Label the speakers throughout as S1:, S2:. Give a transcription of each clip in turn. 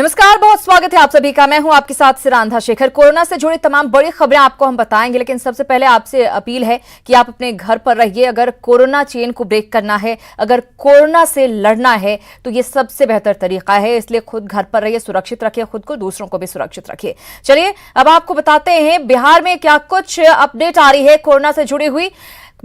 S1: नमस्कार, बहुत स्वागत है आप सभी का। मैं हूं आपके साथ सिरांधा शेखर। कोरोना से जुड़ी तमाम बड़ी खबरें आपको हम बताएंगे, लेकिन सबसे पहले आपसे अपील है कि आप अपने घर पर रहिए। अगर कोरोना चेन को ब्रेक करना है, अगर कोरोना से लड़ना है, तो ये सबसे बेहतर तरीका है। इसलिए खुद घर पर रहिए, सुरक्षित रखिए खुद को, दूसरों को भी सुरक्षित रखिए। चलिए अब आपको बताते हैं बिहार में क्या कुछ अपडेट आ रही है कोरोना से जुड़ी हुई।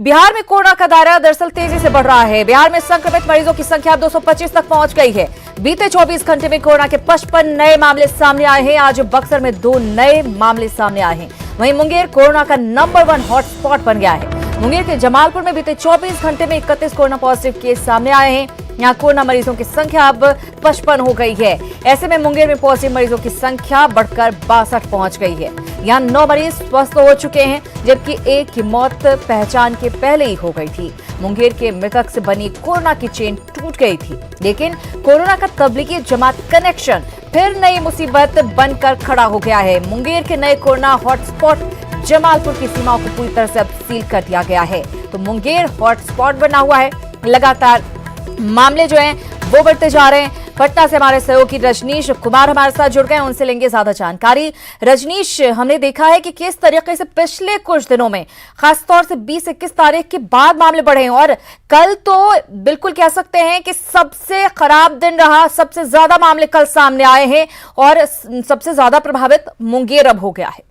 S1: बिहार में कोरोना का दायरा दरअसल तेजी से बढ़ रहा है। बिहार में संक्रमित मरीजों की संख्या 225 तक पहुंच गई है। बीते 24 घंटे में कोरोना के 55 नए मामले सामने आए हैं। आज बक्सर में 2 नए मामले सामने आए हैं। वहीं मुंगेर कोरोना का नंबर 1 हॉटस्पॉट बन गया है। मुंगेर के जमालपुर में बीते 24 घंटे में 31 कोरोना पॉजिटिव केस सामने आए हैं। यहाँ कोरोना मरीजों की संख्या अब 55 हो गई है। ऐसे में मुंगेर में पॉजिटिव मरीजों की संख्या बढ़कर 62 पहुंच गई है। यहाँ 9 मरीज स्वस्थ हो चुके हैं, जबकि एक की मौत पहचान के पहले ही हो गई थी। मुंगेर के मृतक से बनी कोरोना की चेन टूट गई थी, लेकिन कोरोना का तबलीगी जमात कनेक्शन फिर नई मुसीबत बनकर खड़ा हो गया है। मुंगेर के नए कोरोना हॉटस्पॉट जमालपुर की सीमाओं को पूरी तरह से अब सील कर दिया गया है। तो मुंगेर हॉटस्पॉट बना हुआ है। लगातार मामले जो हैं वो बढ़ते जा रहे हैं। पटना से हमारे सहयोगी रजनीश कुमार हमारे साथ जुड़ गए, उनसे लेंगे ज्यादा जानकारी। रजनीश, हमने देखा है कि किस तरीके से पिछले कुछ दिनों में खासतौर से 20-21 तारीख के बाद मामले बढ़े हैं, और कल तो बिल्कुल कह सकते हैं कि सबसे खराब दिन रहा। सबसे ज्यादा मामले कल सामने आए हैं और सबसे ज्यादा प्रभावित मुंगेर अब हो गया है।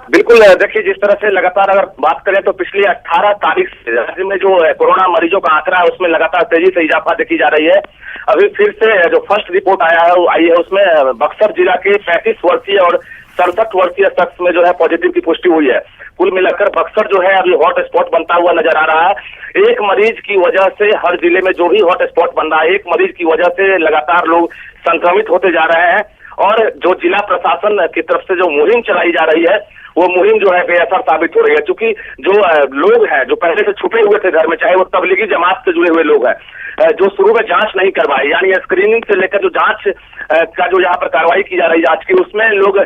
S2: बिल्कुल, देखिए जिस तरह से लगातार अगर बात करें तो पिछली 18 तारीख से राज्य में जो कोरोना मरीजों का आंकड़ा है उसमें लगातार तेजी से इजाफा देखी जा रही है। अभी फिर से जो फर्स्ट रिपोर्ट आई है उसमें बक्सर जिला के 35 वर्षीय और 67 वर्षीय शख्स में जो है पॉजिटिव की पुष्टि हुई है। कुल मिलाकर बक्सर जो है अभी हॉट स्पॉट बनता हुआ नजर आ रहा है। एक मरीज की वजह से हर जिले में जो भी हॉट स्पॉट बन रहा है, एक मरीज की वजह से लगातार लोग संक्रमित होते जा रहे हैं। और जो जिला प्रशासन की तरफ से जो मुहिम चलाई जा रही है वो मुहिम जो है बेअसर साबित हो रही है, क्योंकि जो लोग हैं जो पहले से छुपे हुए थे घर में, चाहे वो तबलीगी जमात से जुड़े हुए लोग हैं, जो शुरू में जांच नहीं करवाई, यानी स्क्रीनिंग से लेकर जो जांच का जो यहाँ पर कार्रवाई की जा रही है जांच की, उसमें लोग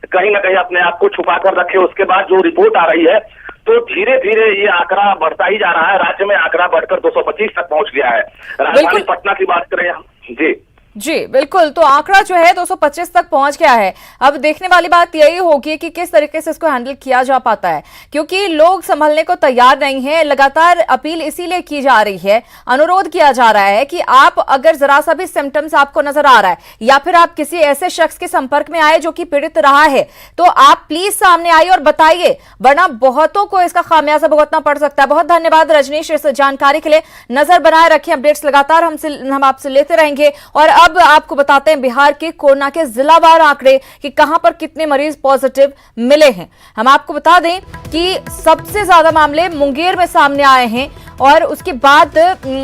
S2: कहीं ना कहीं अपने आप को छुपा कर रखे। उसके बाद जो रिपोर्ट आ रही है तो धीरे धीरे ये आंकड़ा बढ़ता ही जा रहा है। राज्य में आंकड़ा बढ़कर 225 तक पहुंच गया है। राजधानी पटना की बात करें हम
S1: जी बिल्कुल, तो आंकड़ा जो है 225 तक पहुंच गया है। अब देखने वाली बात यही होगी कि किस तरीके से इसको हैंडल किया जा पाता है, क्योंकि लोग संभलने को तैयार नहीं है। लगातार अपील इसीलिए की जा रही है, अनुरोध किया जा रहा है कि आप अगर जरा सा भी सिम्टम्स आपको नजर आ रहा है या फिर आप किसी ऐसे शख्स के संपर्क में आए जो कि पीड़ित रहा है, तो आप प्लीज सामने आइए और बताइए, वरना बहुतों को इसका खामियाजा भुगतना पड़ सकता है। बहुत धन्यवाद रजनीश इस जानकारी के लिए। नजर बनाए रखें, अपडेट्स लगातार हम आपसे लेते रहेंगे। और अब आपको बताते हैं बिहार के कोरोना के जिलावार आंकड़े कि कहां पर कितने मरीज पॉजिटिव मिले हैं। हम आपको बता दें कि सबसे ज्यादा मामले मुंगेर में सामने आए हैं, और उसके बाद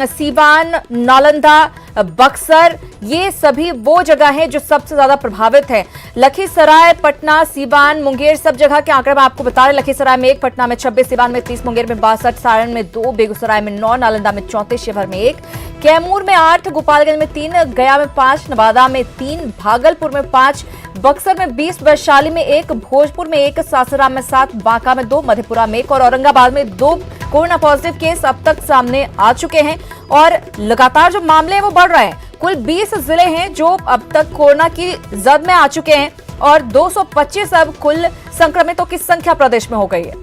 S1: सीवान, नालंदा, बक्सर, ये सभी वो जगह हैं जो सबसे ज्यादा प्रभावित है। लखीसराय, पटना, सीवान, मुंगेर सब जगह के आंकड़े मैं आपको बता रहे। लखीसराय में 1, पटना में 26, सीवान में 30, मुंगेर में 62, सारण में 2, बेगूसराय में 9, नालंदा में 34, शिवहर में 1, कैमूर में 8, गोपालगंज में 3, गया में 5, नवादा में 3, भागलपुर में 5, बक्सर में 20, वैशाली में 1, भोजपुर में 1, सासाराम में 7, बांका में 2, मधेपुरा में 1 और औरंगाबाद में 2 कोरोना पॉजिटिव केस अब तक सामने आ चुके हैं। और लगातार जो मामले हैं वो बढ़ रहे हैं। कुल 20 जिले हैं जो अब तक कोरोना की जद में आ चुके हैं, और 225 अब कुल संक्रमितों की संख्या प्रदेश में हो गई है।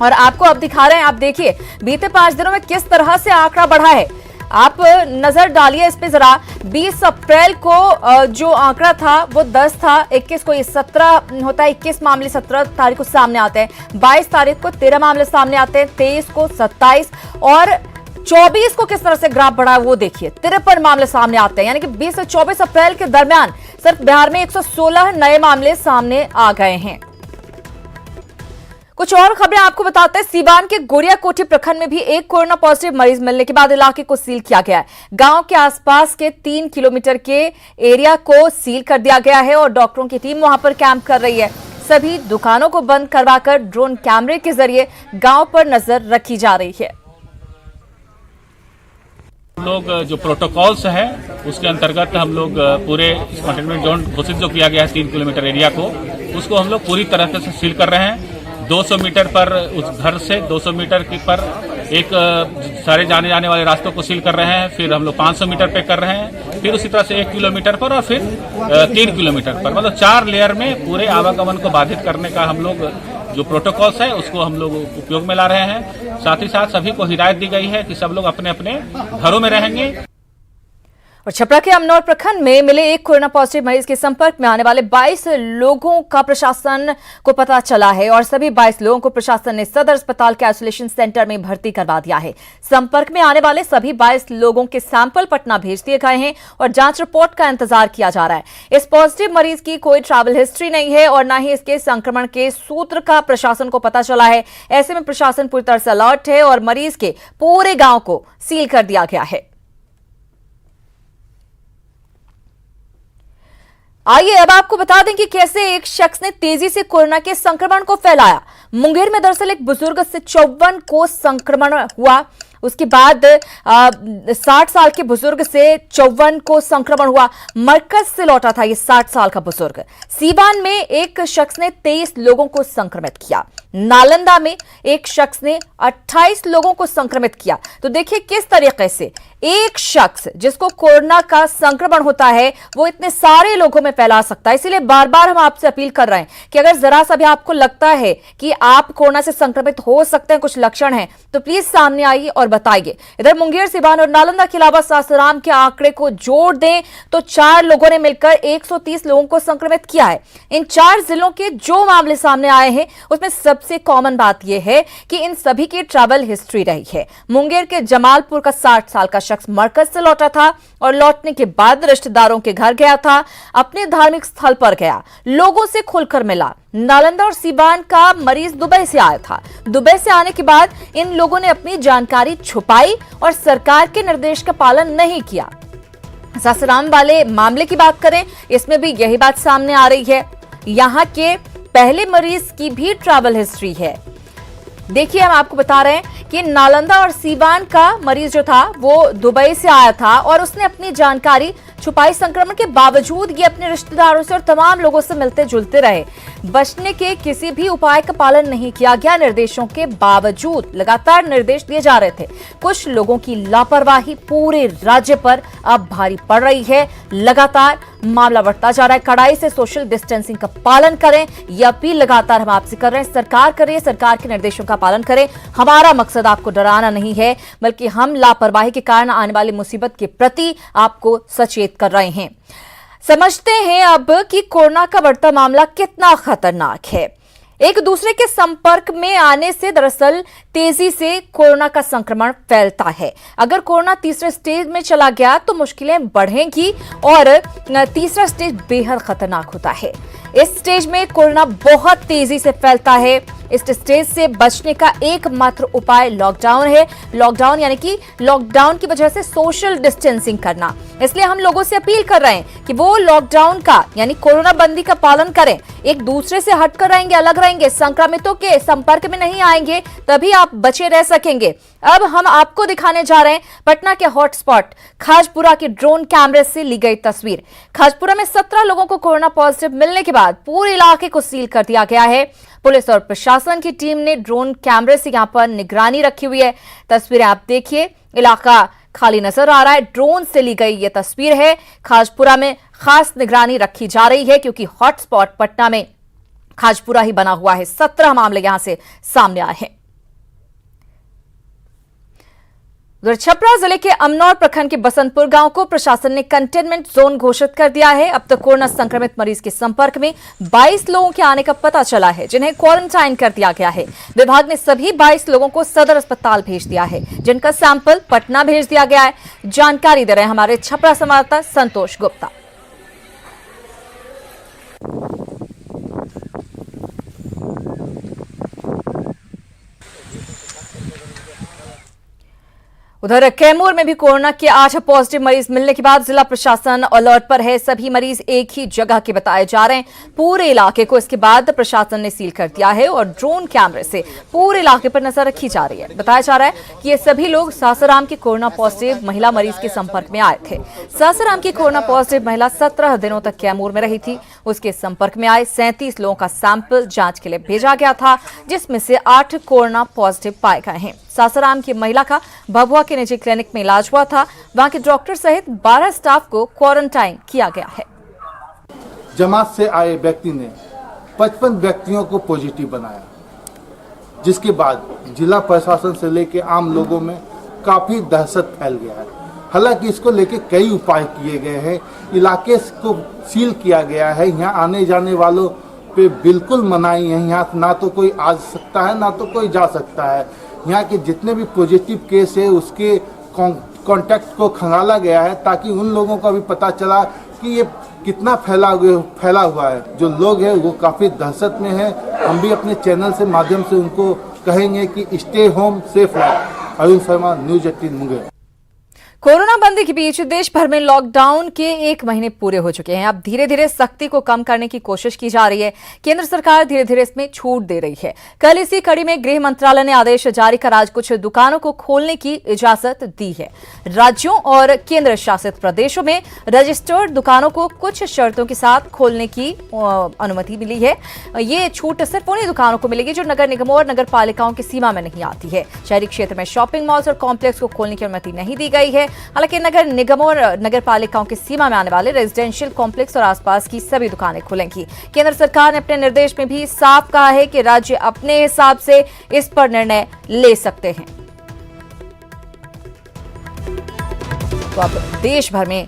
S1: और आपको अब दिखा रहे हैं, आप देखिए बीते 5 दिनों में किस तरह से आंकड़ा बढ़ा है। आप नजर डालिए इस पे जरा। 20 अप्रैल को जो आंकड़ा था वो 10 था, 21 को ये 17 होता है, 21 मामले 17 तारीख को सामने आते हैं, 22 तारीख को 13 मामले सामने आते हैं, 23 को 27 और 24 को किस तरह से ग्राफ बढ़ा है वो देखिए, 53 मामले सामने आते हैं। यानी कि 20 से 24 अप्रैल के दरमियान सिर्फ बिहार में 116 नए मामले सामने आ गए हैं। कुछ और खबरें आपको बताते हैं। सीवान के गोरिया कोठी प्रखंड में भी एक कोरोना पॉजिटिव मरीज मिलने के बाद इलाके को सील किया गया है। गांव के आसपास के 3 किलोमीटर के एरिया को सील कर दिया गया है और डॉक्टरों की टीम वहां पर कैंप कर रही है। सभी दुकानों को बंद करवाकर ड्रोन कैमरे के जरिए गांव पर नजर रखी जा रही है।
S3: लोग जो प्रोटोकॉल्स है उसके अंतर्गत हम लोग पूरे कंटेनमेंट जोन घोषित जो किया गया है 3 किलोमीटर एरिया को, उसको हम लोग पूरी तरह से सील कर रहे हैं। 200 मीटर पर उस घर से 200 मीटर पर एक सारे जाने जाने वाले रास्तों को सील कर रहे हैं, फिर हम लोग 500 मीटर पे कर रहे हैं, फिर उसी तरह से 1 किलोमीटर पर और फिर 3 किलोमीटर पर, मतलब 4 लेयर में पूरे आवागमन को बाधित करने का हम लोग जो प्रोटोकॉल्स है उसको हम लोग उपयोग में ला रहे हैं। साथ ही साथ सभी को हिदायत दी गई है कि सब लोग अपने अपने घरों में रहेंगे।
S1: और छपरा के अमनौर प्रखंड में मिले एक कोरोना पॉजिटिव मरीज के संपर्क में आने वाले 22 लोगों का प्रशासन को पता चला है और सभी 22 लोगों को प्रशासन ने सदर अस्पताल के आइसोलेशन सेंटर में भर्ती करवा दिया है। संपर्क में आने वाले सभी 22 लोगों के सैंपल पटना भेज दिए गए हैं और जांच रिपोर्ट का इंतजार किया जा रहा है। इस पॉजिटिव मरीज की कोई ट्रैवल हिस्ट्री नहीं है और न ही इसके संक्रमण के सूत्र का प्रशासन को पता चला है। ऐसे में प्रशासन पूरी तरह से अलर्ट है और मरीज के पूरे गांव को सील कर दिया गया है। आइए अब आपको बता दें कि कैसे एक शख्स ने तेजी से कोरोना के संक्रमण को फैलाया। मुंगेर में दरअसल एक बुजुर्ग से 54 को संक्रमण हुआ। उसके बाद 60 साल के बुजुर्ग से 54 को संक्रमण हुआ। मरकज से लौटा था ये 60 साल का बुजुर्ग। सीवान में एक शख्स ने 23 लोगों को संक्रमित किया। नालंदा में एक शख्स ने 28 लोगों को संक्रमित किया। तो देखिए किस तरीके से एक शख्स जिसको कोरोना का संक्रमण होता है वो इतने सारे लोगों में फैला सकता है। इसलिए बार बार हम आपसे अपील कर रहे हैं कि अगर जरा सा भी आपको लगता है कि आप कोरोना से संक्रमित हो सकते हैं, कुछ लक्षण हैं, तो प्लीज सामने आइए और बताइए। इधर मुंगेर, सिवान और नालंदा के अलावा सासाराम के आंकड़े को जोड़ दें तो 4 लोगों ने मिलकर 130 लोगों को संक्रमित किया है। इन 4 जिलों के जो मामले सामने आए हैं उसमें सबसे कॉमन बात यह है कि इन सभी की ट्रैवल हिस्ट्री रही है। मुंगेर के जमालपुर का 60 साल का शख्स मरकज से लौटा था और लौटने के बाद रिश्तेदारों के घर गया था, अपने धार्मिक स्थल पर गया, लोगों से खुलकर मिला। नालंदा और सीवान का मरीज दुबई से आया था। दुबई से आने के बाद इन लोगों ने अपनी जानकारी छुपाई और सरकार के निर्देश का पालन नहीं किया। सासाराम वाले मामले की बात करें, इसमें भी यही बात सामने आ रही है। यहां के पहले मरीज की भी ट्रैवल हिस्ट्री है। देखिए हम आपको बता रहे हैं कि नालंदा और सीवान का मरीज जो था वो दुबई से आया था और उसने अपनी जानकारी छुपाई। संक्रमण के बावजूद ये अपने रिश्तेदारों से और तमाम लोगों से मिलते जुलते रहे। बचने के किसी भी उपाय का पालन नहीं किया गया। निर्देशों के बावजूद लगातार निर्देश दिए जा रहे थे। कुछ लोगों की लापरवाही पूरे राज्य पर अब भारी पड़ रही है। लगातार मामला बढ़ता जा रहा है। कड़ाई से सोशल डिस्टेंसिंग का पालन करें, यह अपील लगातार हम आपसे कर रहे हैं। सरकार करे, सरकार के निर्देशों का पालन करें। हमारा मकसद आपको डराना नहीं है, बल्कि हम लापरवाही के कारण आने वाली मुसीबत के प्रति आपको सचेत कर रहे हैं। समझते हैं अब कि कोरोना का बढ़ता मामला कितना खतरनाक है। एक दूसरे के संपर्क में आने से दरअसल तेजी से कोरोना का संक्रमण फैलता है। अगर कोरोना तीसरे स्टेज में चला गया तो मुश्किलें बढ़ेंगी और तीसरा स्टेज बेहद खतरनाक होता है। इस स्टेज में कोरोना बहुत तेजी से फैलता है। इस स्टेज से बचने का एकमात्र उपाय लॉकडाउन है। लॉकडाउन यानी कि लॉकडाउन की वजह से सोशल डिस्टेंसिंग करना। इसलिए हम लोगों से अपील कर रहे हैं कि वो लॉकडाउन का यानी कोरोना बंदी का पालन करें। एक दूसरे से हटकर रहेंगे, अलग रहेंगे, संक्रमितों के संपर्क में नहीं आएंगे, तभी आप बचे रह सकेंगे। अब हम आपको दिखाने जा रहे हैं पटना के हॉटस्पॉट खाजपुरा के ड्रोन कैमरे से ली गई तस्वीर। खाजपुरा में 17 लोगों को कोरोना पॉजिटिव मिलने के बाद पूरे इलाके को सील कर दिया गया है। पुलिस और प्रशासन की टीम ने ड्रोन कैमरे से यहां पर निगरानी रखी हुई है। तस्वीरें आप देखिए, इलाका खाली नजर आ रहा है। ड्रोन से ली गई यह तस्वीर है। खाजपुरा में खास निगरानी रखी जा रही है क्योंकि हॉटस्पॉट पटना में खाजपुरा ही बना हुआ है। 17 मामले यहां से सामने आए हैं। उधर छपरा जिले के अमनौर प्रखंड के बसंतपुर गांव को प्रशासन ने कंटेनमेंट जोन घोषित कर दिया है। अब तक कोरोना संक्रमित मरीज के संपर्क में 22 लोगों के आने का पता चला है, जिन्हें क्वारंटाइन कर दिया गया है। विभाग ने सभी 22 लोगों को सदर अस्पताल भेज दिया है, जिनका सैंपल पटना भेज दिया गया है। जानकारी दे रहे हैं हमारे छपरा संवाददाता संतोष गुप्ता। उधर कैमूर में भी कोरोना के 8 पॉजिटिव मरीज मिलने के बाद जिला प्रशासन अलर्ट पर है। सभी मरीज एक ही जगह के बताए जा रहे हैं। पूरे इलाके को इसके बाद प्रशासन ने सील कर दिया है और ड्रोन कैमरे से पूरे इलाके पर नजर रखी जा रही है। बताया जा रहा है कि ये सभी लोग सासाराम की कोरोना पॉजिटिव महिला मरीज के संपर्क में आए थे। सासाराम की कोरोना पॉजिटिव महिला 17 दिनों तक कैमूर में रही थी। उसके संपर्क में आए 37 लोगों का सैंपल जांच के लिए भेजा गया था, जिसमें से 8 कोरोना पॉजिटिव पाए गए हैं। सासाराम की महिला का भभुआ के निजी क्लिनिक में इलाज हुआ था। वहां के डॉक्टर सहित 12 स्टाफ को क्वारंटाइन किया गया है।
S4: जमात से आए व्यक्ति ने 55 व्यक्तियों को पॉजिटिव बनाया, जिसके बाद जिला प्रशासन से लेकर आम लोगों में काफी दहशत फैल गया है। हालांकि इसको लेकर कई उपाय किए गए हैं। इलाके को सील किया गया है। यहाँ आने जाने वालों पे बिल्कुल मनाही है। यहाँ ना तो कोई आ सकता है ना तो कोई जा सकता है। यहाँ के जितने भी पॉजिटिव केस है उसके कॉन्टैक्ट को खंगाला गया है, ताकि उन लोगों का भी पता चला कि ये कितना फैला हुआ है। जो लोग हैं वो काफ़ी दहशत में है। हम भी अपने चैनल से माध्यम से उनको कहेंगे कि stay home safe life. Arun Sharma, news 18 Munger.
S1: Corona बंदी के बीच देश भर में लॉकडाउन के 1 महीने पूरे हो चुके हैं। अब धीरे धीरे सख्ती को कम करने की कोशिश की जा रही है। केंद्र सरकार धीरे धीरे इसमें छूट दे रही है। कल इसी कड़ी में गृह मंत्रालय ने आदेश जारी कर आज कुछ दुकानों को खोलने की इजाजत दी है। राज्यों और केंद्र शासित प्रदेशों में रजिस्टर्ड दुकानों को कुछ शर्तों के साथ खोलने की अनुमति मिली है। ये छूट सिर्फ उन्हीं दुकानों को मिलेगी जो नगर निगमों और नगर पालिकाओं की सीमा में नहीं आती है। शहरी क्षेत्र में शॉपिंग मॉल्स और कॉम्प्लेक्स को खोलने की अनुमति नहीं दी गई है। हालांकि नगर निगमों और नगर पालिकाओं की सीमा में आने वाले रेजिडेंशियल कॉम्प्लेक्स और आसपास की सभी दुकानें खुलेंगी। केंद्र सरकार ने अपने निर्देश में भी साफ कहा है कि राज्य अपने हिसाब से इस पर निर्णय ले सकते हैं। तो अब देश भर में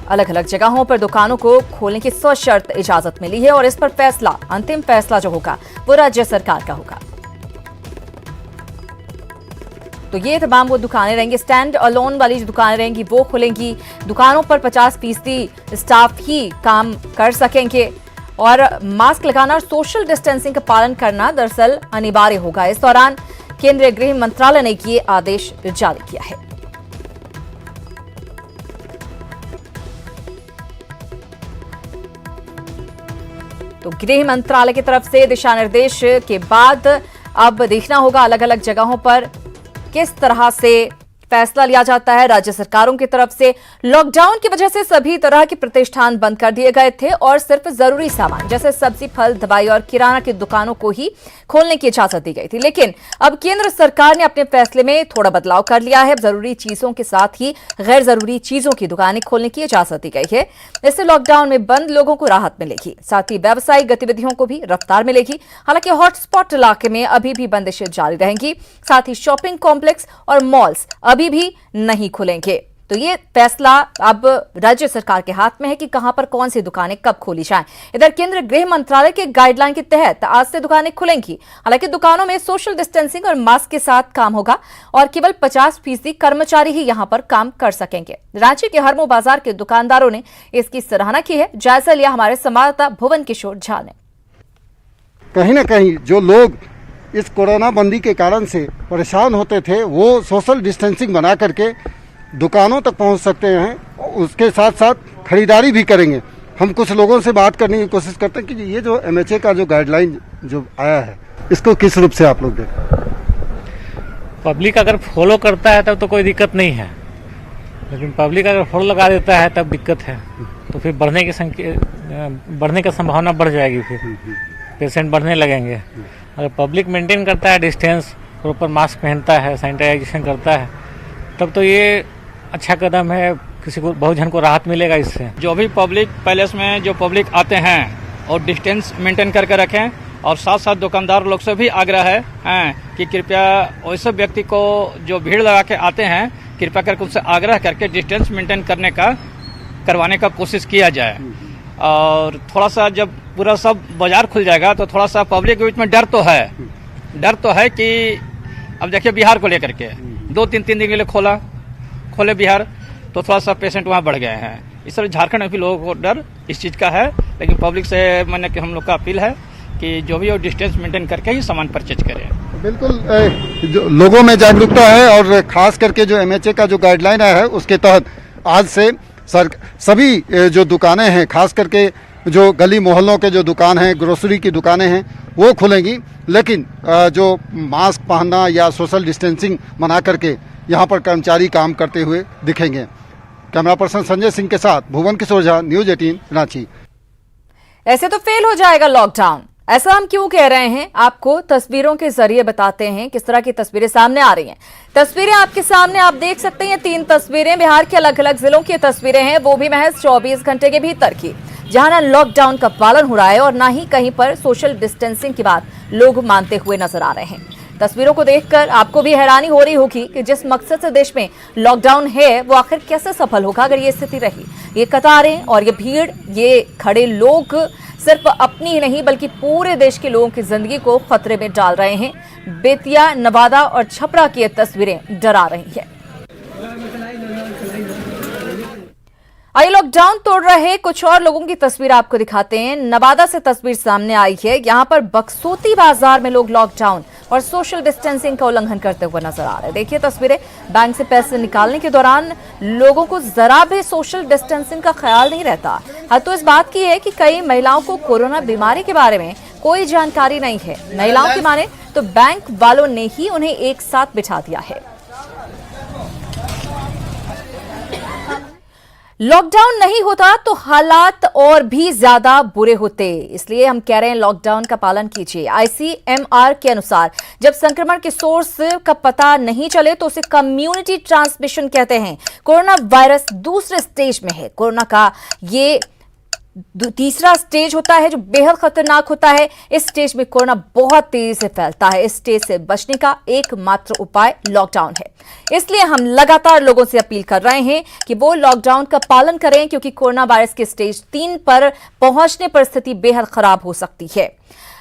S1: अलग अलग जगहों पर दुकानों को खोलने की सशर्त इजाजत मिली है और इस पर फैसला, अंतिम फैसला जो होगा वो राज्य सरकार का होगा। तो ये तमाम वो दुकानें रहेंगी, स्टैंड अलोन वाली जो दुकानें रहेंगी वो खुलेंगी। दुकानों पर 50% स्टाफ ही काम कर सकेंगे और मास्क लगाना और सोशल डिस्टेंसिंग का पालन करना दरअसल अनिवार्य होगा। इस दौरान केंद्रीय गृह मंत्रालय ने ये आदेश जारी किया है। तो गृह मंत्रालय की तरफ से दिशा निर्देश के बाद अब देखना होगा अलग अलग जगहों पर किस तरह से फैसला लिया जाता है। राज्य सरकारों की तरफ से लॉकडाउन की वजह से सभी तरह के प्रतिष्ठान बंद कर दिए गए थे और सिर्फ जरूरी सामान जैसे सब्जी, फल, दवाई और किराना की दुकानों को ही खोलने की इजाजत दी गई थी। लेकिन अब केंद्र सरकार ने अपने फैसले में थोड़ा बदलाव कर लिया है। जरूरी चीजों के साथ ही गैर जरूरी चीजों की दुकानें खोलने की इजाजत दी गई है। इससे लॉकडाउन में बंद लोगों को राहत मिलेगी, साथ ही व्यावसायिक गतिविधियों को भी रफ्तार मिलेगी। हालांकि हॉटस्पॉट इलाके में अभी भी बंदिशें जारी रहेंगी। साथ ही शॉपिंग कॉम्प्लेक्स और मॉल्स अभी भी नहीं खुलेंगे। तो ये फैसला अब राज्य सरकार के हाथ में है कि कहां पर कौन सी दुकानें कब खोली जाएं। इधर केंद्र गृह मंत्रालय के गाइडलाइन के तहत आज से दुकानें खुलेंगी। हालांकि दुकानों में सोशल डिस्टेंसिंग और मास्क के साथ काम होगा और केवल 50% कर्मचारी ही यहां पर काम कर सकेंगे। रांची के हरमो बाजार के दुकानदारों ने इसकी सराहना की है। जायजा लिया हमारे संवाददाता भुवन किशोर झा ने।
S5: कहीं ना कहीं जो लोग इस कोरोना बंदी के कारण से परेशान होते थे वो सोशल डिस्टेंसिंग बना करके दुकानों तक पहुंच सकते हैं। उसके साथ साथ खरीदारी भी करेंगे। हम कुछ लोगों से बात करने की कोशिश करते हैं कि ये जो MHA का जो गाइडलाइन जो आया है इसको किस रूप से आप लोग देखें।
S6: पब्लिक अगर फॉलो करता है तब तो कोई दिक्कत नहीं है, लेकिन पब्लिक अगर फॉलो लगा देता है तब दिक्कत है। तो फिर बढ़ने का संभावना बढ़ जाएगी, फिर पेशेंट बढ़ने लगेंगे। अगर पब्लिक मेंटेन करता है डिस्टेंस, प्रॉपर मास्क पहनता है, सैनिटाइजेशन करता है, तब तो ये अच्छा कदम है। किसी को, बहुत जन को राहत मिलेगा इससे।
S7: जो भी पब्लिक पैलेस में जो पब्लिक आते हैं और डिस्टेंस मेंटेन करके रखें और साथ साथ दुकानदार लोग से भी आग्रह है कि कृपया वैसे व्यक्ति को जो भीड़ लगा के आते हैं कृपया करके उनसे आग्रह करके डिस्टेंस मेंटेन करवाने का कोशिश किया जाए। और थोड़ा सा जब पूरा सब बाजार खुल जाएगा तो थोड़ा सा पब्लिक के बीच में डर तो है कि अब देखिए बिहार को लेकर के 2-3 दिन के लिए खोले बिहार, तो थोड़ा सा पेशेंट वहाँ बढ़ गए हैं। इस तरह झारखंड में भी लोगों को डर इस चीज़ का है। लेकिन पब्लिक से मैंने कि हम लोग का अपील है कि जो भी हो डिस्टेंस मेंटेन करके ही सामान परचेज करें।
S5: बिल्कुल जो लोगों में जागरूकता है और खास करके जो MHA का जो गाइडलाइन है उसके तहत आज से सभी जो दुकानें हैं, खास करके जो गली मोहल्लों के जो दुकान हैं, ग्रोसरी की दुकानें हैं वो खुलेंगी। लेकिन जो मास्क पहनना या सोशल डिस्टेंसिंग बना करके यहाँ पर कर्मचारी काम करते हुए दिखेंगे। कैमरा पर्सन संजय सिंह के साथ भुवन किशोर झा, न्यूज 18 रांची।
S1: ऐसे तो फेल हो जाएगा लॉकडाउन। ऐसा हम क्यों कह रहे हैं, आपको तस्वीरों के जरिए बताते हैं किस तरह की तस्वीरें सामने आ रही हैं। तस्वीरें आपके सामने आप देख सकते हैं, 3 तस्वीरें बिहार के अलग अलग जिलों की तस्वीरें हैं, वो भी महज 24 घंटे के भीतर की, जहां ना लॉकडाउन का पालन हो रहा है और ना ही कहीं पर सोशल डिस्टेंसिंग की बात लोग मानते हुए नजर आ रहे हैं। तस्वीरों को देखकर आपको भी हैरानी हो रही होगी कि जिस मकसद से देश में लॉकडाउन है वो आखिर कैसे सफल होगा अगर ये स्थिति रही। ये कतारें और ये भीड़, ये खड़े लोग सिर्फ अपनी ही नहीं बल्कि पूरे देश के लोगों की जिंदगी को खतरे में डाल रहे हैं। बेतिया, नवादा और छपरा की ये तस्वीरें डरा रही हैं। आइए लॉकडाउन तोड़ रहे कुछ और लोगों की तस्वीर आपको दिखाते हैं। नवादा से तस्वीर सामने आई है। यहां पर बक्सोती बाजार में लोग लॉकडाउन और सोशल डिस्टेंसिंग का उल्लंघन करते हुए नजर आ रहे हैं। देखिए तस्वीरें, बैंक से पैसे निकालने के दौरान लोगों को जरा भी सोशल डिस्टेंसिंग का ख्याल नहीं रहता। हद तो इस बात की है कि कई महिलाओं को कोरोना बीमारी के बारे में कोई जानकारी नहीं है। महिलाओं की माने तो बैंक वालों ने ही उन्हें एक साथ बिठा दिया है। लॉकडाउन नहीं होता तो हालात और भी ज्यादा बुरे होते, इसलिए हम कह रहे हैं लॉकडाउन का पालन कीजिए। ICMR के अनुसार जब संक्रमण के सोर्स का पता नहीं चले तो उसे कम्युनिटी ट्रांसमिशन कहते हैं। कोरोना वायरस दूसरे स्टेज में है। कोरोना का ये तीसरा स्टेज होता है जो बेहद खतरनाक होता है। इस स्टेज में कोरोना बहुत तेजी से फैलता है। इस स्टेज से बचने का एकमात्र उपाय लॉकडाउन है। इसलिए हम लगातार लोगों से अपील कर रहे हैं कि वो लॉकडाउन का पालन करें, क्योंकि कोरोना वायरस के स्टेज 3 पर पहुंचने पर स्थिति बेहद खराब हो सकती है।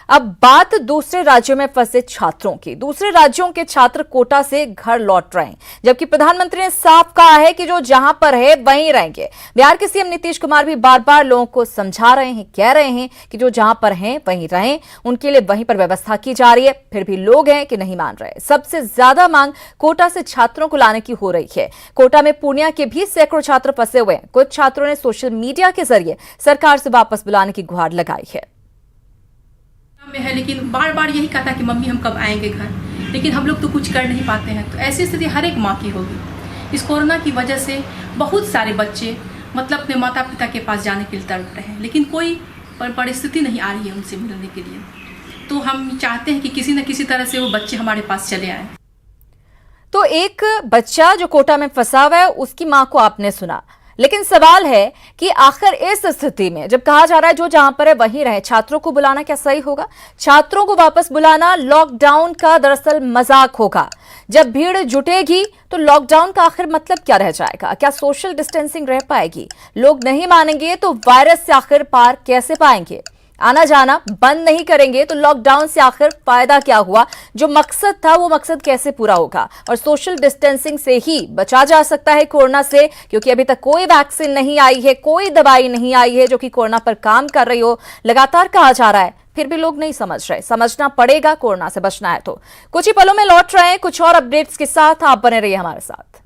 S1: अब बात दूसरे राज्यों में फंसे छात्रों की। दूसरे राज्यों के छात्र कोटा से घर लौट रहे हैं, जबकि प्रधानमंत्री ने साफ कहा है कि जो जहां पर है वहीं रहेंगे। बिहार के सीएम नीतीश कुमार भी बार बार लोगों को समझा रहे हैं, कह रहे हैं कि जो जहां पर हैं वहीं रहें, उनके लिए वहीं पर व्यवस्था की जा रही है। फिर भी लोग हैं कि नहीं मान रहे। सबसे ज्यादा मांग कोटा से छात्रों को लाने की हो रही है। कोटा में पूर्णिया के भी सैकड़ों छात्र फंसे हुए हैं। कुछ छात्रों ने सोशल मीडिया के जरिए सरकार से वापस बुलाने की गुहार लगाई है।
S8: में है, लेकिन बार बार यही कहता कि मम्मी हम कब आएंगे घर, लेकिन हम लोग तो कुछ कर नहीं पाते हैं। तो ऐसी स्थिति हर एक माँ की होगी। इस कोरोना की वजह से बहुत सारे बच्चे मतलब अपने माता पिता के पास जाने के लिए तड़प रहे हैं, लेकिन कोई परिस्थिति नहीं आ रही है उनसे मिलने के लिए। तो हम चाहते हैं कि किसी न किसी तरह से वो बच्चे हमारे पास चले आए।
S1: तो एक बच्चा जो कोटा में फंसा हुआ है उसकी मां को आपने सुना, लेकिन सवाल है कि आखिर इस स्थिति में जब कहा जा रहा है जो जहां पर है वहीं रहे, छात्रों को बुलाना क्या सही होगा? छात्रों को वापस बुलाना लॉकडाउन का दरअसल मजाक होगा। जब भीड़ जुटेगी तो लॉकडाउन का आखिर मतलब क्या रह जाएगा? क्या सोशल डिस्टेंसिंग रह पाएगी? लोग नहीं मानेंगे तो वायरस से आखिर पार कैसे पाएंगे? आना जाना बंद नहीं करेंगे तो लॉकडाउन से आखिर फायदा क्या हुआ? जो मकसद था वो मकसद कैसे पूरा होगा? और सोशल डिस्टेंसिंग से ही बचा जा सकता है कोरोना से, क्योंकि अभी तक कोई वैक्सीन नहीं आई है, कोई दवाई नहीं आई है जो कि कोरोना पर काम कर रही हो। लगातार कहा जा रहा है, फिर भी लोग नहीं समझ रहे। समझना पड़ेगा, कोरोना से बचना है तो। कुछ ही पलों में लौट रहे हैं कुछ और अपडेट्स के साथ। आप बने रहिए हमारे साथ।